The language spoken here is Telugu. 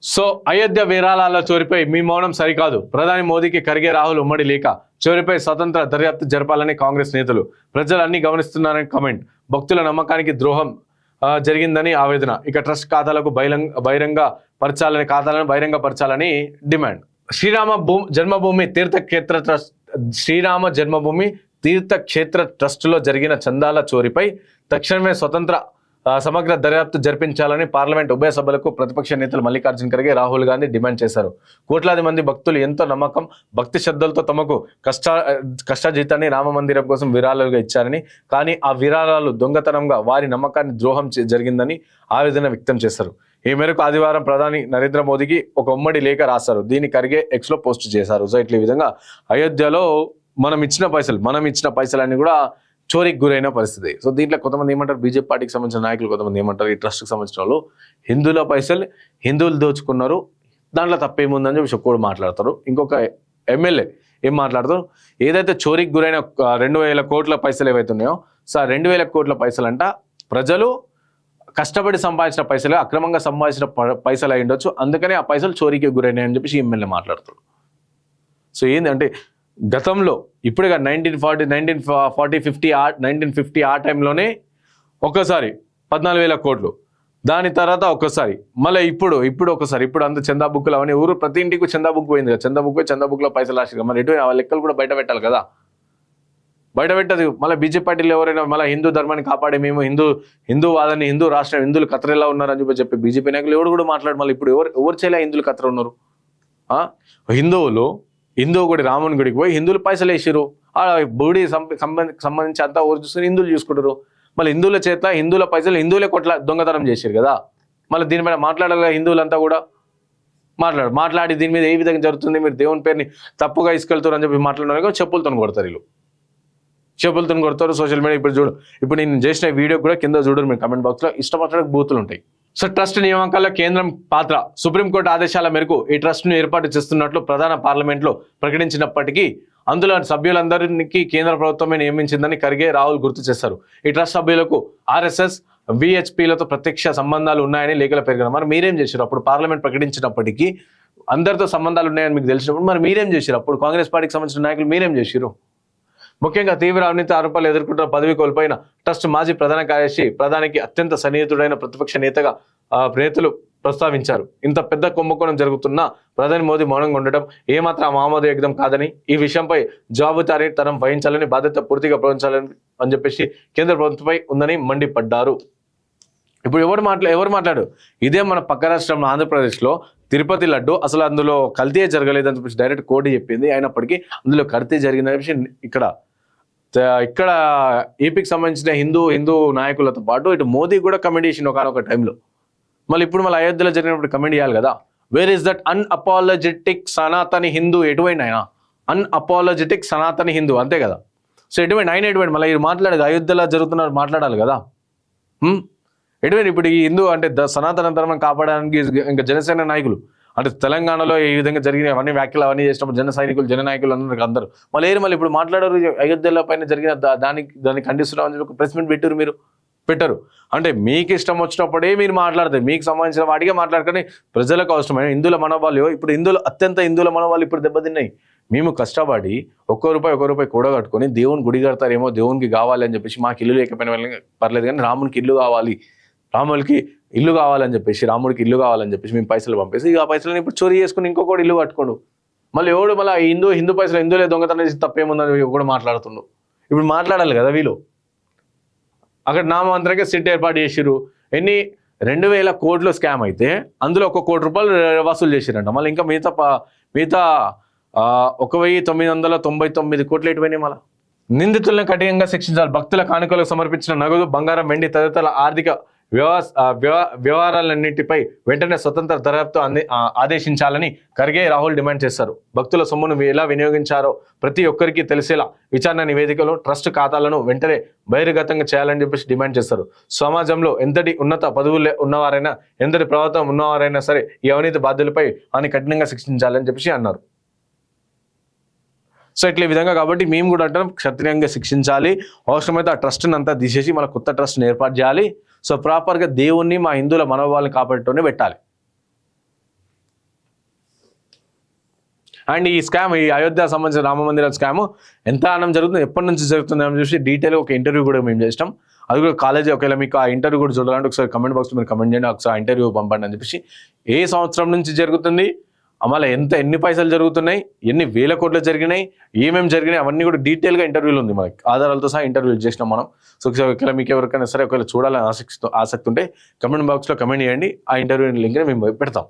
సో అయోధ్య విరాళాల చోరీపై మీ మౌనం సరికాదు. ప్రధాని మోదీకి ఖర్గే రాహుల్ ఉమ్మడి లేఖ. చోరీపై స్వతంత్ర దర్యాప్తు జరపాలని కాంగ్రెస్ నేతలు. ప్రజలు అన్ని గమనిస్తున్నారని కామెంట్. భక్తుల నమ్మకానికి ద్రోహం జరిగిందని ఆవేదన. ఇక ట్రస్ట్ ఖాతాలను బహిరంగ పరచాలని డిమాండ్. శ్రీరామ జన్మభూమి తీర్థక్షేత్ర ట్రస్టులో జరిగిన చందాల చోరీపై తక్షణమే స్వతంత్ర సమగ్ర దర్యాప్తు జరిపించాలని పార్లమెంట్ ఉభయ సభలకు ప్రతిపక్ష నేతలు మల్లికార్జున ఖర్గే, రాహుల్ గాంధీ డిమాండ్ చేశారు. కోట్లాది మంది భక్తులు ఎంతో నమ్మకం, భక్తి శ్రద్ధలతో తమకు కష్టాజీతాన్ని రామ మందిరం కోసం విరాళాలుగా ఇచ్చారని, కానీ ఆ విరాళాలు దొంగతనంగా వారి నమ్మకాన్ని ద్రోహం జరిగిందని ఆవేదన వ్యక్తం చేశారు. ఈ మేరకు ఆదివారం ప్రధాని నరేంద్ర మోదీకి ఒక ఉమ్మడి లేఖ రాశారు. దీన్ని ఖర్గే ఎక్స్ లో పోస్ట్ చేశారు. సో ఇట్లా ఈ విధంగా అయోధ్యలో మనం ఇచ్చిన పైసలన్నీ కూడా చోరీకి గురైన పరిస్థితి. సో దీంట్లో కొంతమంది ఏమంటారు, బీజేపీ పార్టీకి సంబంధించిన నాయకులు కొంతమంది ఏమంటారు, ఈ ట్రస్ట్కి సంబంధించిన వాళ్ళు హిందువుల పైసలు హిందువులు దోచుకున్నారు, దాంట్లో తప్పేముందని చెప్పి ఒక్కడు మాట్లాడతారు. ఇంకొక ఎమ్మెల్యే ఏం మాట్లాడతారు, ఏదైతే చోరీకి గురైన 2000 కోట్ల పైసలు ఏవైతే ఉన్నాయో, సో 2000 కోట్ల పైసలు అంట ప్రజలు కష్టపడి సంపాదించిన పైసలు, అక్రమంగా సంపాదించిన పైసలు అయి ఉండొచ్చు, అందుకనే ఆ పైసలు చోరీకి గురైనాయి అని చెప్పేసి ఎమ్మెల్యే మాట్లాడతాడు. సో ఏంది అంటే గతంలో ఇప్పుడుగా 1950 ఆ టైంలోనే ఒక్కసారి 14,000 కోట్లు, దాని తర్వాత ఒక్కసారి మళ్ళీ ఇప్పుడు ఒకసారి ఇప్పుడు అంత చందా బుక్లు అవన్నీ ఊరు ప్రతి ఇంటికి చందా బుక్ పోయింది కదా, చందా బుక్లో పైసలు రాసి మరి ఎటు ఆ లెక్కలు కూడా బయట పెట్టాలి కదా, బయట పెట్టదు. మళ్ళీ బీజేపీ పార్టీలు ఎవరైనా మళ్ళీ హిందూ ధర్మాన్ని కాపాడే మేము హిందూ వాదని హిందూ రాష్ట్రం హిందువులు కత్రెలా ఉన్నారని చెప్పి బీజేపీ నాయకులు ఎవరు కూడా మాట్లాడు. మళ్ళీ ఇప్పుడు ఎవరు చేయలే హిందువులు కత్ర ఉన్నారు. హిందువు గుడి రాముని గుడికి పోయి హిందువులు పైసలు వేసారు, ఆ గుడి సంబంధించి అంతా ఊరు చూసుకుని హిందువులు చూసుకుంటారు. మళ్ళీ హిందువుల పైసలు హిందువులే కొట్ల దొంగతనం చేశారు కదా, మళ్ళీ దీనిపైన మాట్లాడాలి హిందువులంతా కూడా మాట్లాడి దీని మీద ఏ విధంగా జరుగుతుంది, మీరు దేవుని పేరుని తప్పుగా ఇసుకెళ్తారు అని చెప్పి మాట్లాడినారు. చెప్పులతో కొడతారు సోషల్ మీడియా. ఇప్పుడు నేను చేసిన వీడియో కూడా కింద చూడరు మీరు కమెంట్ బాక్స్లో, ఇష్టపడడానికి బూతులు ఉంటాయి. సో ట్రస్ట్ నియామకాల్లో కేంద్రం పాత్ర. సుప్రీంకోర్టు ఆదేశాల మేరకు ఈ ట్రస్ట్ను ఏర్పాటు చేస్తున్నట్లు ప్రధాన పార్లమెంట్లో ప్రకటించినప్పటికీ అందులో సభ్యులందరికీ కేంద్ర ప్రభుత్వమే నియమించిందని ఖర్గే, రాహుల్ గుర్తు చేశారు. ఈ ట్రస్ట్ సభ్యులకు RSS, VHPలతో ప్రత్యక్ష సంబంధాలు ఉన్నాయని లేఖలో పేర్కొన్నారు. మరి మీరేం చేశారు? అప్పుడు పార్లమెంట్ ప్రకటించినప్పటికీ అందరితో సంబంధాలు ఉన్నాయని మీకు తెలిసినప్పుడు మరి మీరేం చేశారు? అప్పుడు కాంగ్రెస్ పార్టీకి సంబంధించిన నాయకులు మీరేం చేశారు? ముఖ్యంగా తీవ్ర అవినీతి ఆరోపణలు ఎదుర్కొంటున్న పదవి కోల్పోయిన ట్రస్ట్ మాజీ ప్రధాన కార్యదర్శి, ప్రధానికి అత్యంత సన్నిహితుడైన ప్రతిపక్ష నేతలు ప్రస్తావించారు. ఇంత పెద్ద కుంభకోణం జరుగుతున్నా ప్రధాని మోదీ మౌనంగా ఉండటం ఏమాత్రం ఆమోదయోగ్యం కాదని, ఈ విషయంపై జవాబుదారీ తరం వహించాలని, బాధ్యత పూర్తిగా ప్రవహించాలని అని చెప్పేసి కేంద్ర ప్రభుత్వంపై ఉందని మండిపడ్డారు. ఇప్పుడు ఎవరు మాట్లాడు, ఇదే మన పక్క రాష్ట్రంలో ఆంధ్రప్రదేశ్లో తిరుపతి లడ్డు అసలు అందులో కల్తీ జరగలేదని చెప్పేసి డైరెక్ట్ కోర్టు చెప్పింది. అయినప్పటికీ అందులో కల్తీ జరిగిందని చెప్పేసి ఇక్కడ ఏపీకి సంబంధించిన హిందూ నాయకులతో పాటు ఇటు మోదీ కూడా కమెంట్ చేసిన ఒక టైంలో. మళ్ళీ ఇప్పుడు మళ్ళీ అయోధ్యలో జరిగినప్పుడు కమెంట్ చేయాలి కదా. Where is that unapologetic Sanatani Hindu? ఎటువంటి ఆయన అన్అపాలజెటిక్ సనాతని హిందూ, అంతే కదా. సో ఎటువంటి మళ్ళీ ఇది మాట్లాడేది అయోధ్యలో జరుగుతున్నారు మాట్లాడాలి కదా. ఇప్పుడు ఈ హిందూ అంటే సనాతన ధర్మం కాపాడడానికి ఇంకా జనసేన నాయకులు అంటే తెలంగాణలో ఈ విధంగా జరిగిన అవన్నీ వ్యాఖ్యలు అవన్నీ చేసినప్పుడు జన నాయకులు అందరూ మళ్ళీ ఇప్పుడు మాట్లాడారు అయోధ్యలో పైన జరిగిన దాన్ని ఖండిస్తున్నామని చెప్పి ప్రెస్ మీట్ పెట్టరు. అంటే మీకు ఇష్టం వచ్చినప్పుడే మీరు మాట్లాడతారు, మీకు సంబంధించిన వాటిగా మాట్లాడుకొని ప్రజలకు అవసరమైన హిందువుల మనోభావాలు ఇప్పుడు అత్యంత హిందువుల మనోభావాలు ఇప్పుడు దెబ్బతిన్నాయి. మేము కష్టపడి ఒక్కో రూపాయి కూడగట్టుకొని దేవుని గుడి కడతారేమో, దేవునికి కావాలి అని చెప్పేసి మాకు ఇల్లు లేకపోయినా పర్లేదు కానీ రామునికి ఇల్లు కావాలి, రాములకి ఇల్లు కావాలని చెప్పేసి, రాముడికి ఇల్లు కావాలని చెప్పేసి మేము పైసలు పంపేసి ఆ పైసలను ఇప్పుడు చోరీ చేసుకుని ఇంకొకటి ఇల్లు కట్టుకోండు. మళ్ళీ మళ్ళీ హిందూ పైసలు హిందువులే దొంగతనం చేసి తప్పేముందని కూడా మాట్లాడుతుండు. ఇప్పుడు మాట్లాడాలి కదా వీళ్ళు. అక్కడ నామంతరంగా సిట్ ఏర్పాటు చేసిరు. 2,000 కోట్లు స్కామ్ అయితే అందులో 1 కోటి రూపాయలు వసూలు చేసిరంట. మళ్ళీ ఇంకా మిగతా 1,999 కోట్లు ఎటువైనాయి. మళ్ళీ నిందితులను కఠినంగా శిక్షించాలి. భక్తుల కానుకలకు సమర్పించిన నగదు, బంగారం, వెండి తదితర ఆర్థిక వ్యవహారాలన్నింటిపై వెంటనే స్వతంత్ర దర్యాప్తు ఆదేశించాలని ఖర్గే, రాహుల్ డిమాండ్ చేశారు. భక్తుల సొమ్మును ఎలా వినియోగించారో ప్రతి ఒక్కరికి తెలిసేలా విచారణ నివేదికలు, ట్రస్ట్ ఖాతాలను వెంటనే బహిర్గతంగా చేయాలని చెప్పేసి డిమాండ్ చేశారు. సమాజంలో ఎంతటి ఉన్నత పదవులు ఉన్నవారైనా, ఎంతటి ప్రభుత్వం ఉన్నవారైనా సరే ఈ అవినీతి బాధ్యులపై అని కఠినంగా శిక్షించాలని చెప్పేసి అన్నారు. సో ఇట్లా ఈ విధంగా కాబట్టి మేము కూడా అంటాం క్షత్రియంగా శిక్షించాలి. అవసరమైతే ఆ ట్రస్ట్ని అంతా తీసేసి మళ్ళీ కొత్త ట్రస్ట్ని ఏర్పాటు చేయాలి. సో ప్రాపర్గా దేవుణ్ణి మా హిందువుల మనోభావాలను కాపాడుతూనే పెట్టాలి. అండ్ ఈ స్కామ్, ఈ అయోధ్య సంబంధించిన రామ మందిరం స్కామ్ ఎంత ఆనం జరుగుతుంది, ఎప్పటి నుంచి జరుగుతుంది అని చూసి డీటెయిల్ ఒక ఇంటర్వ్యూ కూడా మేము చేసినాం. అది కూడా కాలేజీ ఒకవేళ మీకు ఆ ఇంటర్వ్యూ కూడా చూడాలంటే ఒకసారి కమెంట్ బాక్స్లో మీరు కమెంట్ చేయండి, ఒకసారి ఆ ఇంటర్వ్యూ పంపండి అని చెప్పేసి. ఏ సంవత్సరం నుంచి జరుగుతుంది, అమలు ఎన్ని పైసలు జరుగుతున్నాయి, ఎన్ని వేల కోట్లు జరిగినాయి, ఏమేమి జరిగినాయి, అవన్నీ కూడా డీటెయిల్గా ఇంటర్వ్యూలు ఉంది మనకి, ఆధారాలతో సహా ఇంటర్వ్యూలు చేసినాం మనం. సో ఒకవేళ మీకు ఎవరికైనా సరే ఒకవేళ చూడాలని ఆసక్తి ఉంటే కమెంట్ బాక్స్లో కమెంట్ చేయండి, ఆ ఇంటర్వ్యూ లింక్ని మేము పెడతాం.